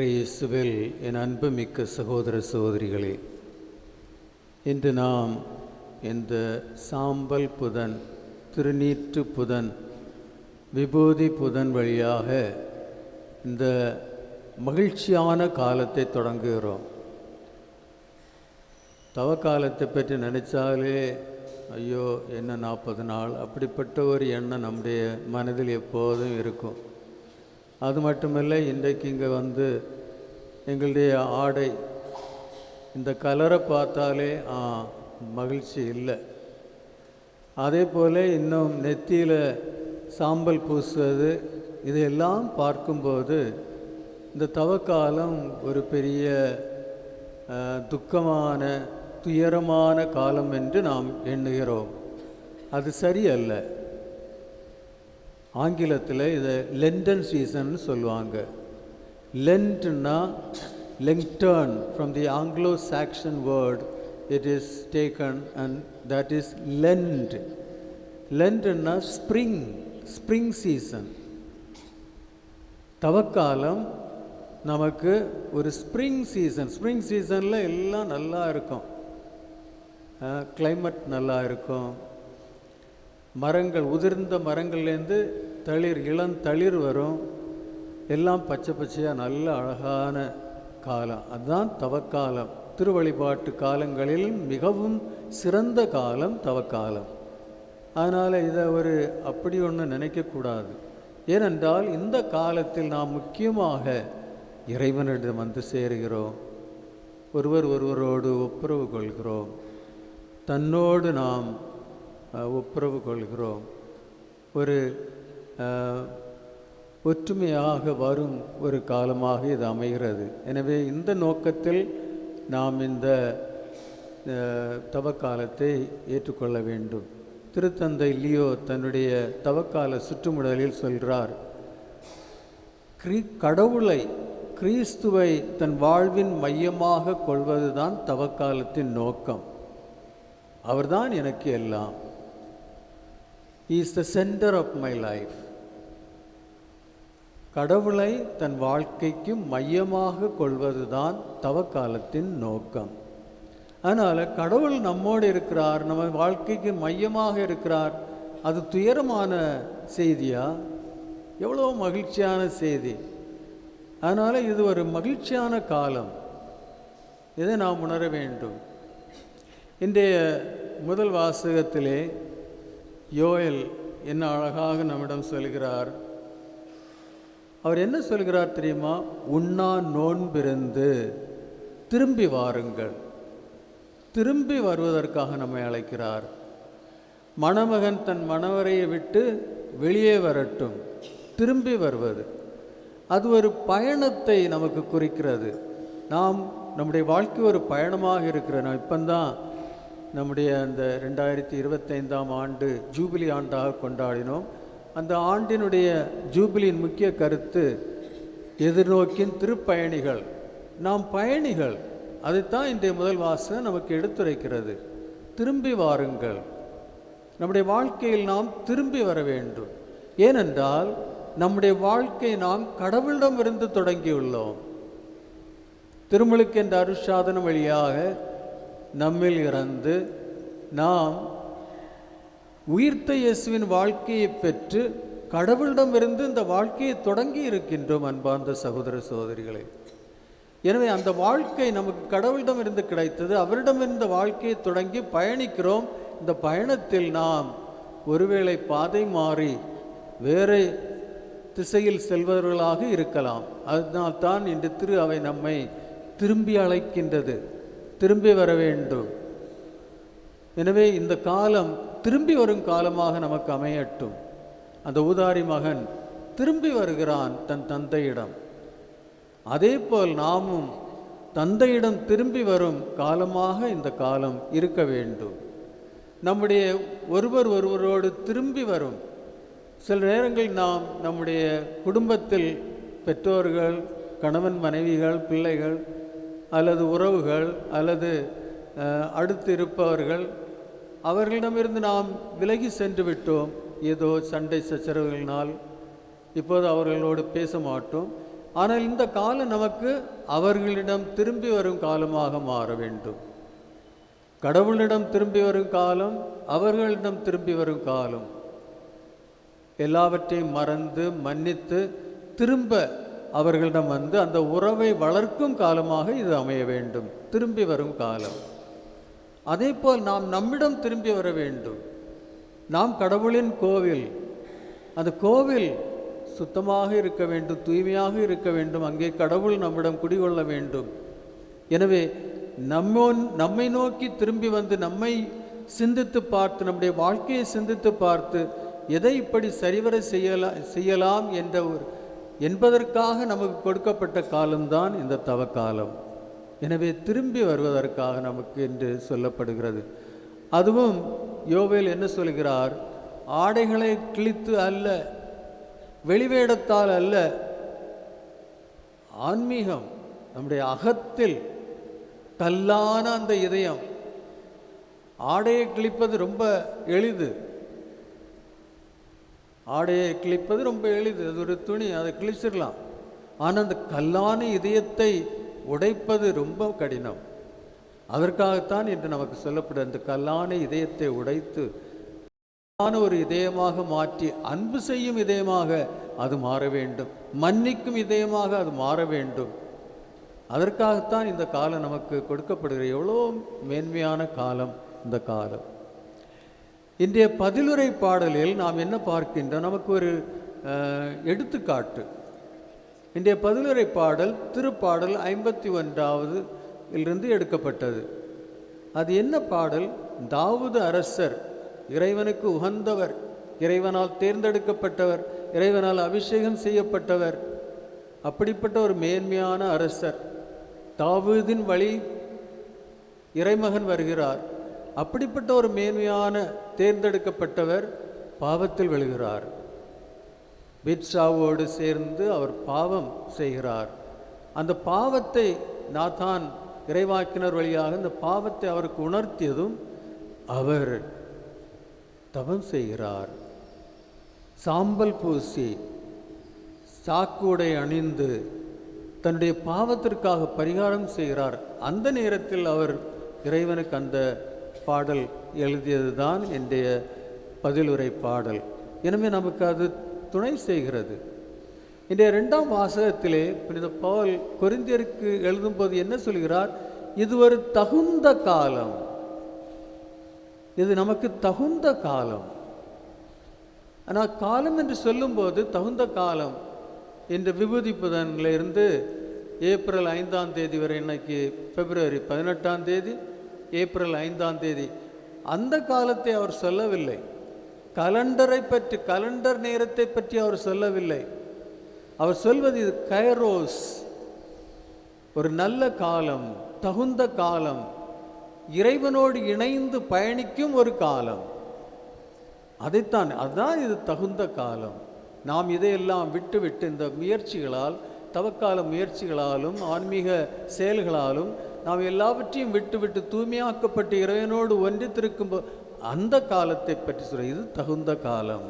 இயேசுவில் என் அன்புமிக்க சகோதர சகோதரிகளே, இன்று நாம் இந்த சாம்பல் புதன், திருநீற்று புதன், விபூதி புதன் வழியாக இந்த மகிழ்ச்சியான காலத்தை தொடங்குகிறோம். தவக்காலத்தை பற்றி நினைச்சாலே ஐயோ என்ன 40 நாள், அப்படிப்பட்ட ஒரு எண்ணம் நம்முடைய மனதில் எப்போதும் இருக்கும். அது மட்டுமல்ல, இன்றைக்கு இங்கே வந்து எங்களுடைய ஆடை இந்த கலரை பார்த்தாலே மகிழ்ச்சி இல்லை. அதே போல் இன்னும் நெத்தியில் சாம்பல் பூசுவது, இதையெல்லாம் பார்க்கும்போது இந்த தவக்காலம் ஒரு பெரிய துக்கமான துயரமான காலம் என்று நாம் எண்ணுகிறோம். அது சரியல்ல. ஆங்கிலத்தில் இதை லென்டன் சீசன் சொல்லுவாங்க. லென்ட்னா lengthen from the Anglo Saxon word it is taken and that is Lent. லெண்ட்னா ஸ்ப்ரிங் சீசன். தவக்காலம் நமக்கு ஒரு ஸ்ப்ரிங் சீசனில் எல்லாம் நல்லா இருக்கும். கிளைமேட் நல்லா இருக்கும். மரங்கள், உதிர்ந்த மரங்கள்லேருந்து இளந்தளிர் வரும். எல்லாம் பச்சை பச்சையாக நல்ல அழகான காலம். அதுதான் தவக்காலம். திருவழிபாட்டு காலங்களில் மிகவும் சிறந்த காலம் தவக்காலம். அதனால் இதை அப்படி ஒன்று நினைக்கக்கூடாது. ஏனென்றால் இந்த காலத்தில் நாம் முக்கியமாக இறைவனிடம் வந்து சேருகிறோம். ஒருவரோடு ஒப்புரவு கொள்கிறோம். தன்னோடு நாம் ஒப்புரவு கொள்கிறோம். ஒரு ஒற்றுமையாக வரும் ஒரு காலமாக இது அமைகிறது. எனவே இந்த நோக்கத்தில் நாம் இந்த தவக்காலத்தை ஏற்றுக்கொள்ள வேண்டும். திருத்தந்தை லியோ தன்னுடைய தவக்கால சுற்றுமுடலில் சொல்கிறார், கடவுளை, கிறிஸ்துவை தன் வாழ்வின் மையமாக கொள்வதுதான் தவக்காலத்தின் நோக்கம். அவர்தான் எனக்கு எல்லாம். He is the center of my life. கடவுளை தன் வாழ்க்கைக்கு மையமாக கொள்வதுதான் தவக்காலத்தின் நோக்கம். அதனால் கடவுள் நம்மோடு இருக்கிறார், நம்ம வாழ்க்கைக்கு மையமாக இருக்கிறார். அது துயரமான செய்தியா? எவ்வளோ மகிழ்ச்சியான செய்தி. அதனால் இது ஒரு மகிழ்ச்சியான காலம். இதை நாம் உணர வேண்டும். இன்றைய முதல் வாசகத்திலே யோயல் என்ன அழகாக நம்மிடம் சொல்கிறார். அவர் என்ன சொல்கிறார் தெரியுமா? உண்ணா நோன்பிருந்து திரும்பி வாருங்கள். திரும்பி வருவதற்காக நம்மை அழைக்கிறார். மணமகன் தன் மணவரையை விட்டு வெளியே வரட்டும். திரும்பி வருவது அது ஒரு பயணத்தை நமக்கு குறிக்கிறது. நம்முடைய வாழ்க்கை ஒரு பயணமாக இருக்கிறது. நான் இப்போதான் நம்முடைய அந்த 2025ஆம் ஆண்டு ஜூபிலி ஆண்டாக கொண்டாடினோம். அந்த ஆண்டினுடைய ஜூபிலியின் முக்கிய கருத்து எதிர்நோக்கின் திருப்பயணிகள். நாம் பயணிகள். அதைத்தான் இன்றைய முதல் வாசகம் நமக்கு எடுத்துரைக்கிறது. திரும்பி வாருங்கள். நம்முடைய வாழ்க்கையில் நாம் திரும்பி வர வேண்டும். ஏனென்றால் நம்முடைய வாழ்க்கை நாம் கடவுளிடமிருந்து தொடங்கியுள்ளோம். திருமுழுக்கு என்ற அருட்சாதனம் வழியாக நம்மில் இறந்து நாம் உயிர்த்த இயேசுவின் வாழ்க்கையை பெற்று கடவுளிடமிருந்து இந்த வாழ்க்கையை தொடங்கி இருக்கின்றோம். அன்பார்ந்த சகோதர சகோதரிகளே, எனவே அந்த வாழ்க்கை நமக்கு கடவுளிடமிருந்து கிடைத்தது. அவரிடமிருந்த வாழ்க்கையை தொடங்கி பயணிக்கிறோம். இந்த பயணத்தில் நாம் ஒருவேளை பாதை மாறி வேறு திசையில் செல்பவர்களாக இருக்கலாம். அதனால்தான் இன்று திரு அவை நம்மை திரும்பி அழைக்கின்றது. திரும்பி வர வேண்டும். எனவே இந்த காலம் திரும்பி வரும் காலமாக நமக்கு அமையட்டும். அந்த ஊதாரி மகன் திரும்பி வருகிறான் தன் தந்தையிடம். அதே போல் நாமும் தந்தையிடம் திரும்பி வரும் காலமாக இந்த காலம் இருக்க வேண்டும். நம்முடைய ஒருவரோடு திரும்பி வரும். சில நேரங்களில் நாம் நம்முடைய குடும்பத்தில் பெற்றோர்கள், கணவன் மனைவிகள், பிள்ளைகள் அல்லது உறவுகள் அல்லது அடுத்து இருப்பவர்கள், அவர்களிடமிருந்து நாம் விலகி சென்று விட்டோம். ஏதோ சண்டை சச்சரவுகளினால் இப்போது அவர்களோடு பேச மாட்டோம். ஆனால் இந்த காலம் நமக்கு அவர்களிடம் திரும்பி வரும் காலமாக மாற வேண்டும். கடவுளிடம் திரும்பி வரும் காலம், அவர்களிடம் திரும்பி வரும் காலம். எல்லாவற்றையும் மறந்து மன்னித்து திரும்ப அவர்களிடம் வந்து அந்த உறவை வளர்க்கும் காலமாக இது அமைய வேண்டும். திரும்பி வரும் காலம். அதே போல் நாம் நம்மிடம் திரும்பி வர வேண்டும். நாம் கடவுளின் கோவில். அந்த கோவில் சுத்தமாக இருக்க வேண்டும், தூய்மையாக இருக்க வேண்டும். அங்கே கடவுள் நம்மிடம் குடிகொள்ள வேண்டும். எனவே நம்மை நோக்கி திரும்பி வந்து நம்மை சிந்தித்து பார்த்து, நம்முடைய வாழ்க்கையை சிந்தித்து பார்த்து, எதை இப்படி சரிவர செய்யலாம் என்பதற்காக நமக்கு கொடுக்கப்பட்ட காலம்தான் இந்த தவக்காலம். எனவே திரும்பி வருவதற்காக நமக்கு என்று சொல்லப்படுகிறது. அதுவும் யோவேல் என்ன சொல்கிறார்? ஆடைகளை கிழித்து அல்ல, வெளிவேடத்தால் அல்ல, ஆன்மீகம் நம்முடைய அகத்தில் கல்லான அந்த இதயம். ஆடையை கிழிப்பது ரொம்ப எளிது. ஆடையை கிழிப்பது ரொம்ப எளிது. அது ஒரு துணி, அதை கிழிச்சிடலாம். ஆனால் அந்த கல்லான இதயத்தை உடைப்பது ரொம்ப கடினம். அதற்காகத்தான் இன்று நமக்கு சொல்லப்படும் அந்த கல்லான இதயத்தை உடைத்து ஒரு இதயமாக மாற்றி, அன்பு செய்யும் இதயமாக அது மாற வேண்டும், மன்னிக்கும் இதயமாக அது மாற வேண்டும். அதற்காகத்தான் இந்த காலம் நமக்கு கொடுக்கப்படுகிற எவ்வளோ மேன்மையான காலம் இந்த காலம். இன்றைய பதிலுரை பாடலில் நாம் என்ன பார்க்கின்றோம்? நமக்கு ஒரு எடுத்துக்காட்டு. இன்றைய பதிலுரை பாடல் திருப்பாடல் 51வது இலிருந்து எடுக்கப்பட்டது. அது என்ன பாடல்? தாவூது அரசர், இறைவனுக்கு உகந்தவர், இறைவனால் தேர்ந்தெடுக்கப்பட்டவர், இறைவனால் அபிஷேகம் செய்யப்பட்டவர், அப்படிப்பட்ட ஒரு மேன்மையான அரசர். தாவூதின் வழி இறைமகன் வருகிறார். அப்படிப்பட்ட ஒரு மேன்மையான தேர்ந்தெடுக்கப்பட்டவர் பாவத்தில் விழுகிறார். பிட்சாவோடு சேர்ந்து அவர் பாவம் செய்கிறார். அந்த பாவத்தை நாத்தான் இறைவாக்கினர் வழியாக அந்த பாவத்தை அவருக்கு உணர்த்தியதும் அவர் தவம் செய்கிறார். சாம்பல் பூசி சாக்குடை அணிந்து தன்னுடைய பாவத்திற்காக பரிகாரம் செய்கிறார். அந்த நேரத்தில் அவர் இறைவனுக்கு அந்த பாடல் எழுதியது தான் என்னுடைய பதிலுரை பாடல். எனவே நமக்கு அது துணை செய்கிறது. இன்றைய 2ஆம் வாசகத்திலே புனித பவுல் கொரிந்தியருக்கு எழுதும்போது என்ன சொல்கிறார்? இது ஒரு தகுந்த காலம், இது நமக்கு தகுந்த காலம். ஆனால் காலம் என்று சொல்லும்போது தகுந்த காலம் என்று விபூதிப்புதனிலிருந்து ஏப்ரல் 5ஆம் தேதி வரை, இன்னைக்கு பிப்ரவரி 18ஆம் தேதி, ஏப்ரல் 5ஆம் தேதி, அந்த காலத்தை அவர் சொல்லவில்லை. கலண்டரை பற்றி, கலண்டர் நேரத்தை பற்றி அவர் சொல்லவில்லை. அவர் சொல்வது இது கைரோஸ், ஒரு நல்ல காலம், தகுந்த காலம், இறைவனோடு இணைந்து பயணிக்கும் ஒரு காலம். அதைத்தான், அதுதான் இது தகுந்த காலம். நாம் இதையெல்லாம் விட்டுவிட்டு இந்த முயற்சிகளால், தவக்கால முயற்சிகளாலும் ஆன்மீக செயல்களாலும் நாம் எல்லாவற்றையும் விட்டுவிட்டு தூய்மையாக்கப்பட்டு இறைவனோடு ஒன்றித்திருக்கும்போது அந்த காலத்தை பற்றி சொல்ல, இது தகுந்த காலம்,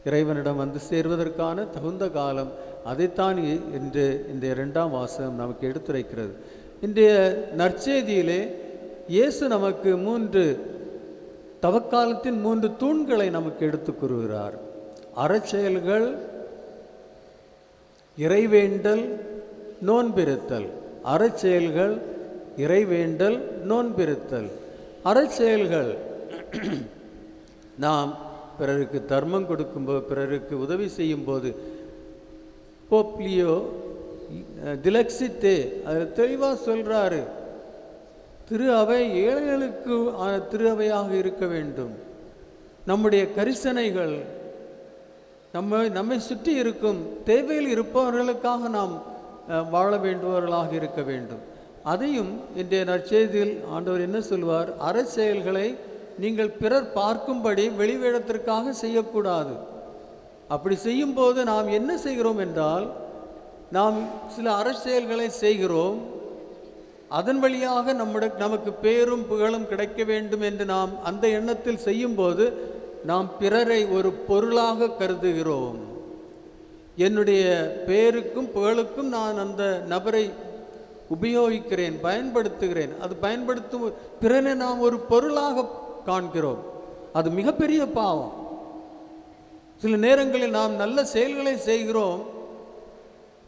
இறைவனிடம் வந்து சேர்வதற்கான தகுந்த காலம். அதைத்தான் இன்று இந்த 2ஆம் வாசகம் நமக்கு எடுத்துரைக்கிறது. இன்றைய நற்செய்தியிலே இயேசு நமக்கு 3 தவக்காலத்தின் 3 தூண்களை நமக்கு எடுத்து கூறுகிறார். அறச்செயல்கள், இறைவேண்டல், நோன்பிருத்தல். அறச்செயல்கள், இறைவேண்டல், நோன்பிருத்தல். அறச்செயல்கள், நாம் பிறருக்கு தர்மம் கொடுக்கும்போது, பிறருக்கு உதவி செய்யும்போது, போப்லியோ திலக்ஷித்தே அதில் தெளிவாக சொல்கிறாரு, திரு அவை ஏழைகளுக்கு திரு அவையாக இருக்க வேண்டும். நம்முடைய கரிசனைகள் நம்மை சுற்றி இருக்கும் தேவையில் இருப்பவர்களுக்காக நாம் வாழ வேண்டுபவர்களாக இருக்க வேண்டும். அதையும் இன்றைய நற்செய்தியில் ஆண்டவர் என்ன சொல்வார்? அறச்செயல்களை நீங்கள் பிறர் பார்க்கும்படி வெளிவேடத்திற்காக செய்யக்கூடாது. அப்படி செய்யும்போது நாம் என்ன செய்கிறோம் என்றால், நாம் சில அறச்செயல்களை செய்கிறோம், அதன் வழியாக நமக்கு பேரும் புகழும் கிடைக்க வேண்டும் என்று நாம் அந்த எண்ணத்தில் செய்யும்போது நாம் பிறரை ஒரு பொருளாக கருதுகிறோம். என்னுடைய பேருக்கும் புகழுக்கும் நான் அந்த நபரை உபயோகிக்கிறேன், பயன்படுத்துகிறேன். அது பயன்படுத்தும் பிறனை நாம் ஒரு பொருளாக காண்கிறோம். அது மிகப்பெரிய பாவம். சில நேரங்களில் நாம் நல்ல செயல்களை செய்கிறோம்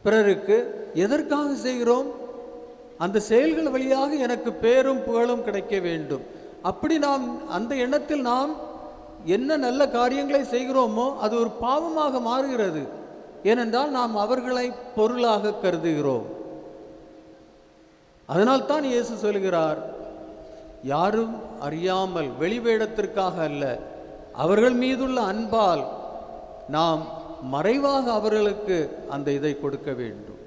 பிறருக்கு. எதற்காக செய்கிறோம்? அந்த செயல்கள் வழியாக எனக்கு பேரும் புகழும் கிடைக்க வேண்டும். அப்படி நாம் அந்த எண்ணத்தில் நாம் என்ன நல்ல காரியங்களை செய்கிறோமோ அது ஒரு பாவமாக மாறுகிறது. ஏனென்றால் நாம் அவர்களை பொருளாக கருதுகிறோம். அதனால்தான் இயேசு சொல்கிறார், யாரும் அறியாமல் வெளிவேடத்திற்காக அல்ல, அவர்கள் மீதுள்ள அன்பால் நாம் மறைவாக அவர்களுக்கு அந்த இதை கொடுக்க வேண்டும்.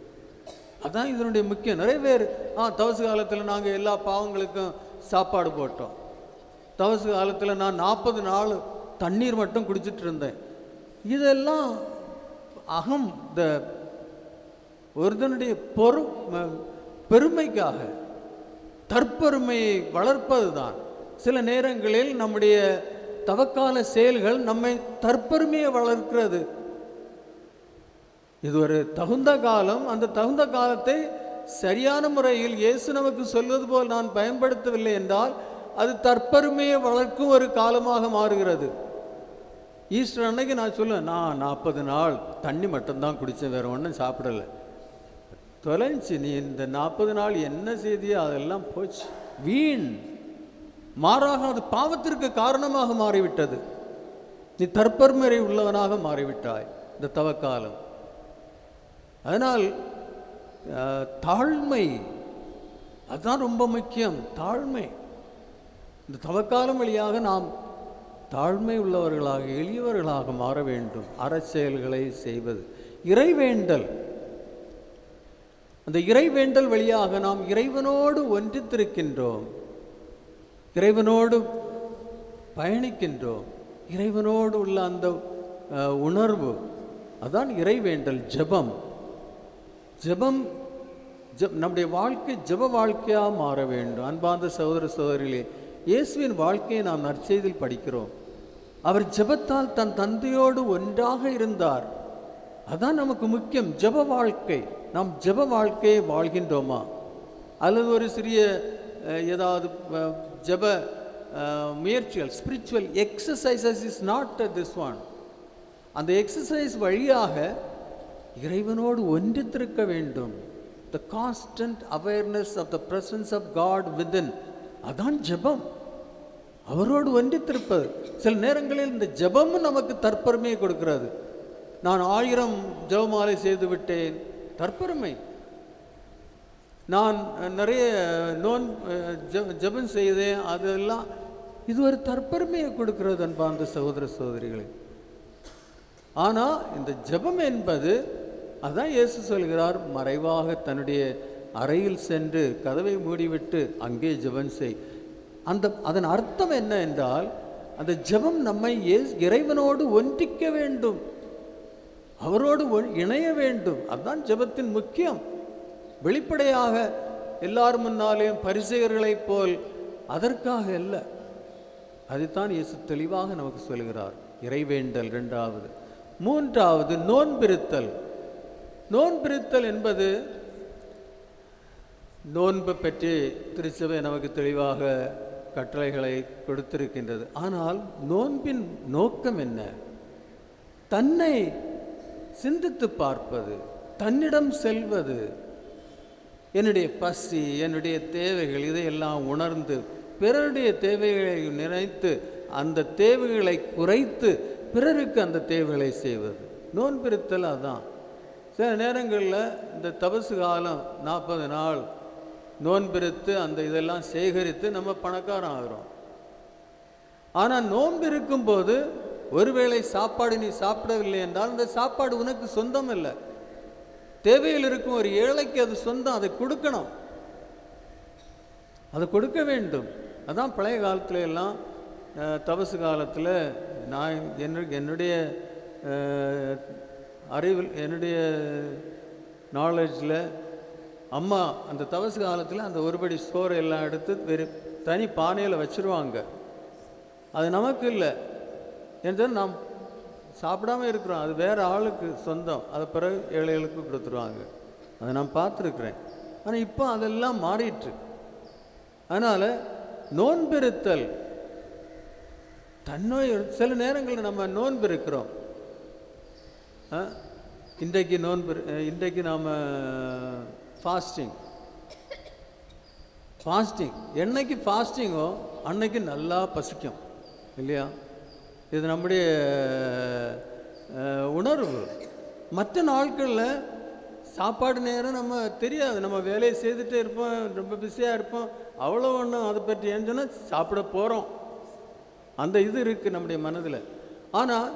அதான் இதனுடைய முக்கியம். நிறைய பேர் தவசு காலத்தில் நாங்கள் எல்லா பாவங்களுக்கும் சாப்பாடு போட்டோம். தவசு காலத்தில் நான் 40 நாள் தண்ணீர் மட்டும் குடிச்சிட்டு இருந்தேன். இதெல்லாம் ஒருத்தனுடைய பெருமைக்காக, தற்பெருமையை வளர்ப்பது தான். சில நேரங்களில் நம்முடைய தவக்கால செயல்கள் நம்மை தற்பெருமையை வளர்க்கிறது. இது ஒரு தகுந்த காலம். அந்த தகுந்த காலத்தை சரியான முறையில் இயேசு நமக்கு சொல்வது போல் நான் பயன்படுத்தவில்லை என்றால் அது தற்பெருமையை வளர்க்கும் ஒரு காலமாக மாறுகிறது. ஈஸ்டர் அன்னைக்கு நான் சொல்லுவேன், நான் 40 நாள் தண்ணி மட்டும்தான் குடித்தேன், வேறு ஒன்றும் சாப்பிடலை. தொலைஞ்சி நீ இந்த 40 நாள் என்ன செய்தியோ அதெல்லாம் போச்சு, வீண். மாறாக அது பாவத்திற்கு காரணமாக மாறிவிட்டது. நீ தற்பெருமை உள்ளவனாக மாறிவிட்டாய் இந்த தவக்காலம். அதனால் தாழ்மை அதுதான் ரொம்ப முக்கியம். தாழ்மை. இந்த தவக்காலம் வழியாக நாம் தாழ்மை உள்ளவர்களாக, எளியவர்களாக மாற வேண்டும். அறச்செயல்களை செய்வது, இறைவேண்டல். அந்த இறைவேண்டல் வழியாக நாம் இறைவனோடு ஒன்றித்திருக்கின்றோம், இறைவனோடு பயணிக்கின்றோம். இறைவனோடு உள்ள அந்த உணர்வு அதான் இறைவேண்டல். ஜெபம் நம்முடைய வாழ்க்கை ஜெப வாழ்க்கையாக மாற வேண்டும். அன்பார்ந்த சகோதர சகோதரிகளே, இயேசுவின் வாழ்க்கையை நாம் நற்செய்தியில் படிக்கிறோம். அவர் ஜெபத்தால் தன் தந்தையோடு ஒன்றாக இருந்தார். அதான் நமக்கு முக்கியம். ஜெப வாழ்க்கை. நாம் ஜெப வாழ்க்கையை வாழ்கின்றோமா? அல்லது ஒரு சிறிய ஏதாவது ஜெப முயற்சிகள், spiritual exercises is not this one. அந்த எக்ஸசைஸ் வழியாக இறைவனோடு ஒன்றித்திருக்க வேண்டும். The constant awareness of the presence of God within. அதான் ஜெபம். அவரோடு ஒன்றித்திருப்பது. சில நேரங்களில் இந்த ஜெபமும் நமக்கு தற்பெருமையை கொடுக்கிறது. நான் 1000 ஜெபமாலை செய்து விட்டேன், தற்பெருமை. நான் நிறைய ஜெபம் செய்தேன், அதெல்லாம் இது ஒரு தற்பெருமையை கொடுக்கிறது அன்பார்ந்த சகோதர சகோதரிகளே. ஆனால் இந்த ஜெபம் என்பது, அதான் இயேசு சொல்கிறார், மறைவாக தன்னுடைய அறையில் சென்று கதவை மூடிவிட்டு அங்கே ஜெபம் செய். அதன் அர்த்தம் என்ன என்றால், அந்த ஜெபம் நம்மை இறைவனோடு ஒன்றிக்க வேண்டும், அவரோடு இணைய வேண்டும். அதுதான் ஜெபத்தின் முக்கியம். வெளிப்படையாக எல்லாரும் முன்னாலேயும் பரிசேயர்களைப் போல் அதற்காக அல்ல. அதைத்தான் இயேசு தெளிவாக நமக்கு சொல்கிறார். இறைவேண்டல் 2வது. 3வது நோன்பிருத்தல். நோன்பிருத்தல் என்பது, நோன்பு பற்றி திருச்சபை நமக்கு தெளிவாக கட்டளைகளை கொடுத்திருக்கின்றது. ஆனால் நோன்பின் நோக்கம் என்ன? தன்னை சிந்தித்து பார்ப்பது, தன்னிடம் செல்வது. என்னுடைய பசி, என்னுடைய தேவைகள், இதையெல்லாம் உணர்ந்து பிறருடைய தேவைகளை நினைத்து அந்த தேவைகளை குறைத்து பிறருக்கு அந்த தேவைகளை செய்வது நோன்பிருத்தல். அதுதான். சில நேரங்களில் இந்த தபசு காலம் 40 நாள் நோன்பிருத்து அந்த இதெல்லாம் சேகரித்து நம்ம பணக்காரன் ஆகிறோம். ஆனால் நோன்பு இருக்கும்போது ஒருவேளை சாப்பாடு நீ சாப்பிடவில்லை என்றால் அந்த சாப்பாடு உனக்கு சொந்தம் இல்லை. தேவையில் இருக்கும் ஒரு ஏழைக்கு அது சொந்தம். அதை கொடுக்கணும், அதை கொடுக்க வேண்டும். அதான் பழைய காலத்துல எல்லாம் தபசு காலத்தில் நான் என்னுடைய அறிவில், என்னுடைய நாலேஜில் அம்மா அந்த தபசு காலத்தில் அந்த ஒருபடி சோறை எல்லாம் எடுத்து வெறு தனி பானையில் வச்சுருவாங்க. அது நமக்கு இல்லை என்றால் நாம் சாப்பிடாம இருக்கிறோம், அது வேறு ஆளுக்கு சொந்தம், அதை பிறகு ஏழைகளுக்கு கொடுத்துருவாங்க. அதை நான் பார்த்துருக்குறேன். ஆனால் இப்போ அதெல்லாம் மாறிட்டு. அதனால் நோன்பிருத்தல் தன்னோய். சில நேரங்களில் நம்ம நோன்பு இருக்கிறோம், இன்றைக்கு நோன்பு, இன்றைக்கு நாம் ஃபாஸ்டிங் என்னைக்கு ஃபாஸ்டிங்கோ அன்னைக்கு நல்லா பசிக்கும் இல்லையா? இது நம்முடைய உணர்வு. மற்ற நாட்களில் சாப்பாடு நேரம் நம்ம தெரியாது, நம்ம வேலையை செய்துகிட்டே இருப்போம், ரொம்ப பிஸியாக இருப்போம், அவ்வளோ ஒன்றும் அதை பற்றி ஏன்னு சொன்னால் சாப்பிட போகிறோம், அந்த இது இருக்குது நம்முடைய மனதில். ஆனால்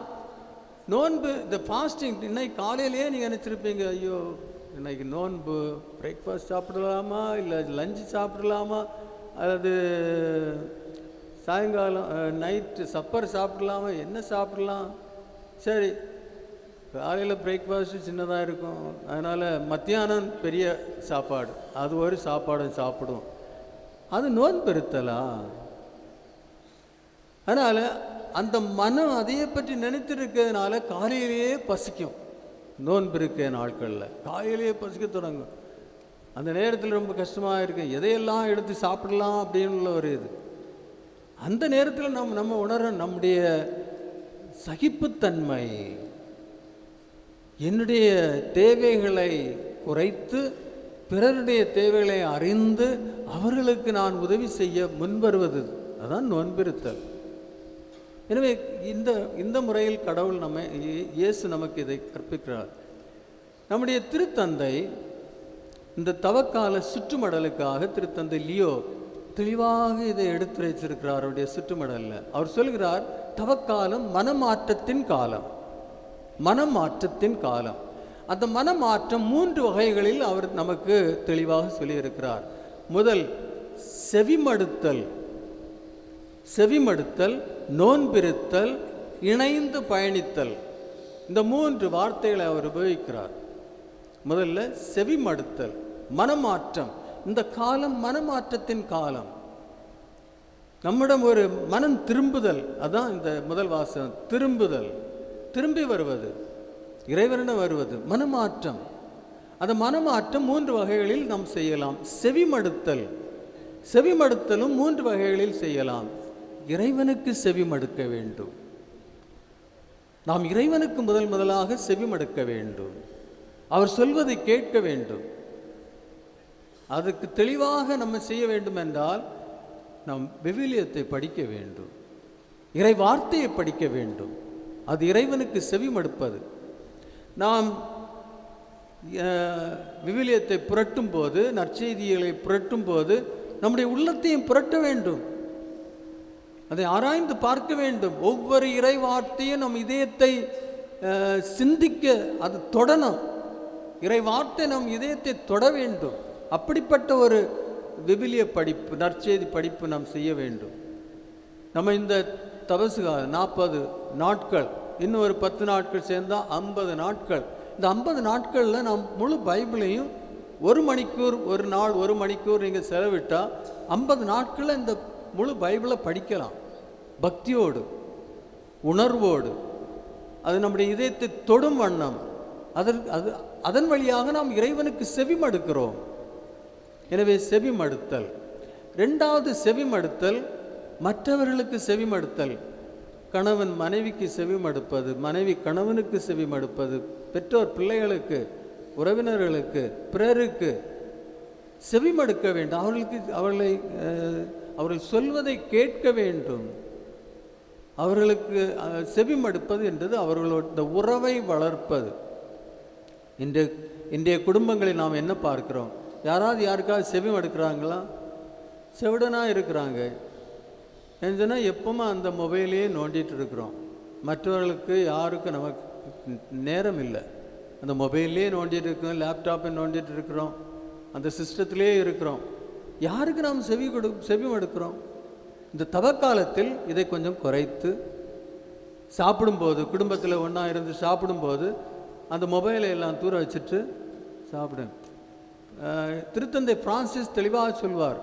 நோன்பு, இந்த ஃபாஸ்டிங், இன்னைக்கு காலையிலேயே நீங்கள் நினச்சிருப்பீங்க, ஐயோ இன்னைக்கு நோன்பு, பிரேக்ஃபாஸ்ட் சாப்பிடலாமா இல்லை லஞ்சு சாப்பிடலாமா, அல்லது சாயங்காலம் நைட்டு சப்பர் சாப்பிடலாமா, என்ன சாப்பிடலாம்? சரி, காலையில் பிரேக்ஃபாஸ்ட்டு சின்னதாக இருக்கும், அதனால் மத்தியானம் பெரிய சாப்பாடு, அது ஒரு சாப்பாடு சாப்பிடுவோம். அது நோன்பு இருத்தலா? அதனால் அந்த மனம் அதையே பற்றி நினைத்திருக்கிறதுனால காலையிலேயே பசிக்கும். நோன்பு இருக்க நாட்களில் காலையிலேயே பசிக்க தொடங்கும். அந்த நேரத்தில் ரொம்ப கஷ்டமாக இருக்கு, எதையெல்லாம் எடுத்து சாப்பிடலாம் அப்படின்னு ஒரு இது. அந்த நேரத்தில் நம்ம உணர நம்முடைய சகிப்புத்தன்மை, என்னுடைய தேவைகளை குறைத்து பிறருடைய தேவைகளை அறிந்து அவர்களுக்கு நான் உதவி செய்ய முன்வருவது, அதான் நோன்பிருத்தல். எனவே இந்த முறையில் கடவுள் இயேசு நமக்கு இதை கற்பிக்கிறார். நம்முடைய திருத்தந்தை இந்த தவக்கால சுற்றுமடலுக்காக திருத்தந்தை லியோ தெளிவாக இதை எடுத்துரைச்சிருக்கிறார். அவருடைய சுற்றுமடலில் அவர் சொல்கிறார், தவக்காலம் மனமாற்றத்தின் காலம், மனமாற்றத்தின் காலம். அந்த மனமாற்றம் 3 வகைகளில் அவர் நமக்கு தெளிவாக சொல்லியிருக்கிறார். முதல் செவிமடுத்தல், நோன்பிருத்தல், இணைந்து பயணித்தல். இந்த 3 வார்த்தைகளை அவர் உபயோகிக்கிறார். முதல்ல செவிமடுத்தல், மனமாற்றம். இந்த காலம் மனமாற்றத்தின் காலம். நம்மிடம் ஒரு மனம் திரும்புதல், அதான் இந்த முதல் வாசகம். திரும்புதல், திரும்பி வருவது, இறைவனிடம் வருவது, மனமாற்றம். அந்த மனமாற்றம் 3 வகைகளில் நாம் செய்யலாம். செவிமடுத்தலும் 3 வகைகளில் செய்யலாம். இறைவனுக்கு செவிமடுக்க வேண்டும். நாம் இறைவனுக்கு முதலாக செவிமடுக்க வேண்டும். அவர் சொல்வதை கேட்க வேண்டும். அதுக்கு தெளிவாக நம்ம செய்ய வேண்டும் என்றால் நாம் விவிலியத்தை படிக்க வேண்டும், இறை வார்த்தையை படிக்க வேண்டும். அது இறைவனுக்கு செவிமடுப்பது. நாம் விவிலியத்தை புரட்டும் போது, நற்செய்திகளை புரட்டும் போது நம்முடைய உள்ளத்தையும் புரட்ட வேண்டும், அதை ஆராய்ந்து பார்க்க வேண்டும். ஒவ்வொரு இறை வார்த்தையும் நம் இதயத்தை சிந்திக்க அது தொடணும். இறை வார்த்தை நம் இதயத்தை தொட வேண்டும். அப்படிப்பட்ட ஒரு விவிலிய படிப்பு, நற்செய்தி படிப்பு நாம் செய்ய வேண்டும். நம்ம இந்த தபசுகா 40 நாட்கள், இன்னும் ஒரு 10 நாட்கள் சேர்ந்தால் 50 நாட்கள். இந்த 50 நாட்களில் நாம் முழு பைபிளையும் 1 மணிக்கூர், ஒரு நாள் 1 மணிக்கூர் நீங்கள் செலவிட்டால் 50 நாட்களில் இந்த முழு பைபிளை படிக்கலாம். பக்தியோடு, உணர்வோடு, அது நம்முடைய இதயத்தை தொடும் வண்ணம். அதன் வழியாக நாம் இறைவனுக்கு செவிமடுக்கிறோம். எனவே செவிமடுத்தல். 2வது செவிமடுத்தல், மற்றவர்களுக்கு செவிமடுத்தல். கணவன் மனைவிக்கு செவிமடுப்பது, மனைவி கணவனுக்கு செவிமடுப்பது, பெற்றோர் பிள்ளைகளுக்கு, உறவினர்களுக்கு, பிறருக்கு செவிமடுக்க வேண்டும். அவர்கள் சொல்வதை கேட்க வேண்டும். அவர்களுக்கு செவிமடுப்பது என்றது அவர்களோட உறவை வளர்ப்பது. இன்றைய குடும்பங்களில் நாம் என்ன பார்க்கிறோம்? யாராவது யாருக்காவது செவிமடுக்கிறாங்களா? செவிடனாக இருக்கிறாங்க. ஏன்னா எப்பவுமே அந்த மொபைலையே நோண்டிட்டு இருக்கிறோம். மற்றவர்களுக்கு யாருக்கும் நமக்கு நேரம் இல்லை. அந்த மொபைல்லே நோண்டிட்டு இருக்கிறோம், லேப்டாப்பை நோண்டிட்டு இருக்கிறோம், அந்த சிஸ்டத்திலே இருக்கிறோம். யாருக்கு நாம் செவி மடுக்கிறோம்? இந்த தவக்காலத்தில் இதை கொஞ்சம் குறைத்து சாப்பிடும்போது, குடும்பத்தில் ஒன்றா இருந்து சாப்பிடும்போது அந்த மொபைலை எல்லாம் தூர வச்சுட்டு சாப்பிடும். திருத்தந்தை பிரான்சிஸ் தெளிவாக சொல்வார்,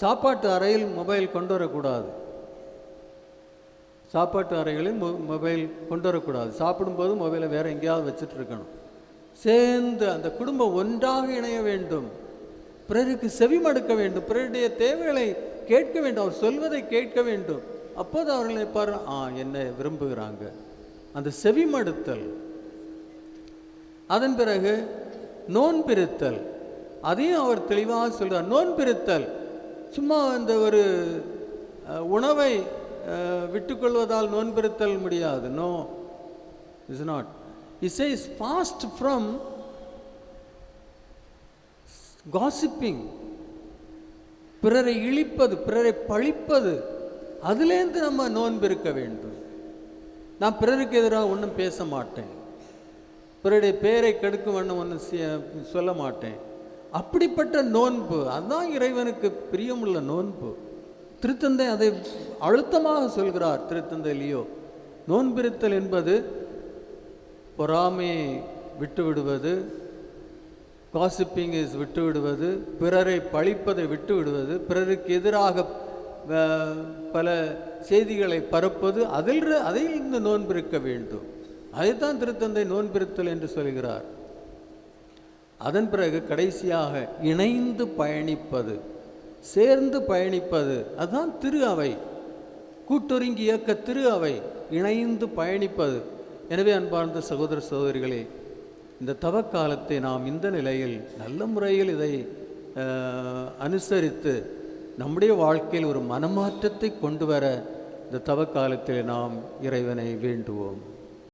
சாப்பாட்டு அறையில் மொபைல் கொண்டு வரக்கூடாது. சாப்பாட்டு அறைகளில் மொபைல் கொண்டு வரக்கூடாது. சாப்பிடும்போது மொபைலை வேறு எங்கேயாவது வச்சுட்டு இருக்கணும். சேர்ந்து அந்த குடும்பம் ஒன்றாக இணைய வேண்டும். பிறருக்கு செவிமடுக்க வேண்டும். பிறருடைய தேவைகளை கேட்க வேண்டும். அவர் சொல்வதை கேட்க வேண்டும். அப்போது அவர்கள் நினைப்பார், என்ன விரும்புகிறாங்க. அந்த செவிமடுத்தல். அதன் பிறகு நோன்பிருத்தல். அதையும் அவர் தெளிவாக சொல்கிறார். நோன்பிருத்தல் சும்மா இந்த ஒரு உணவை விட்டுக்கொள்வதால் நோன்பிருத்தல் முடியாது. No, is not. It says fast from gossiping, பிறரை இழிப்பது, பிறரை பழிப்பது, அதுலேருந்து நம்ம நோன்பிருக்க வேண்டும். நான் பிறருக்கு எதிராக ஒன்றும் பேச மாட்டேன், பிறருடைய பேரை கெடுக்கும் வண்ணம் ஒன்றும் சொல்ல மாட்டேன். அப்படிப்பட்ட நோன்பு, அதுதான் இறைவனுக்கு பிரியமுள்ள நோன்பு. திருத்தந்தை அதை அழுத்தமாக சொல்கிறார். திருத்தந்தை லியோ, நோன்பிருத்தல் என்பது பொறாமையை விட்டுவிடுவது, காசிப்பிங் இஸ் விட்டுவிடுவது, பிறரை பழிப்பதை விட்டுவிடுவது, பிறருக்கு எதிராக பல செய்திகளை பரப்பது, அதிலிருந்து நோன்பிருக்க வேண்டும். அதைத்தான் திருத்தந்தை நோன்பிருத்தல் என்று சொல்கிறார். அதன் பிறகு கடைசியாக இணைந்து பயணிப்பது, சேர்ந்து பயணிப்பது, அதுதான் திரு அவை, கூட்டொருங்கி இயக்க திரு அவை, இணைந்து பயணிப்பது. எனவே அன்பார்ந்த சகோதர சகோதரிகளே, இந்த தவக்காலத்தை நாம் இந்த நிலையில் நல்ல முறையில் இதை அனுசரித்து நம்முடைய வாழ்க்கையில் ஒரு மனமாற்றத்தை கொண்டு வர இந்த தவக்காலத்தில் நாம் இறைவனை வேண்டுவோம்.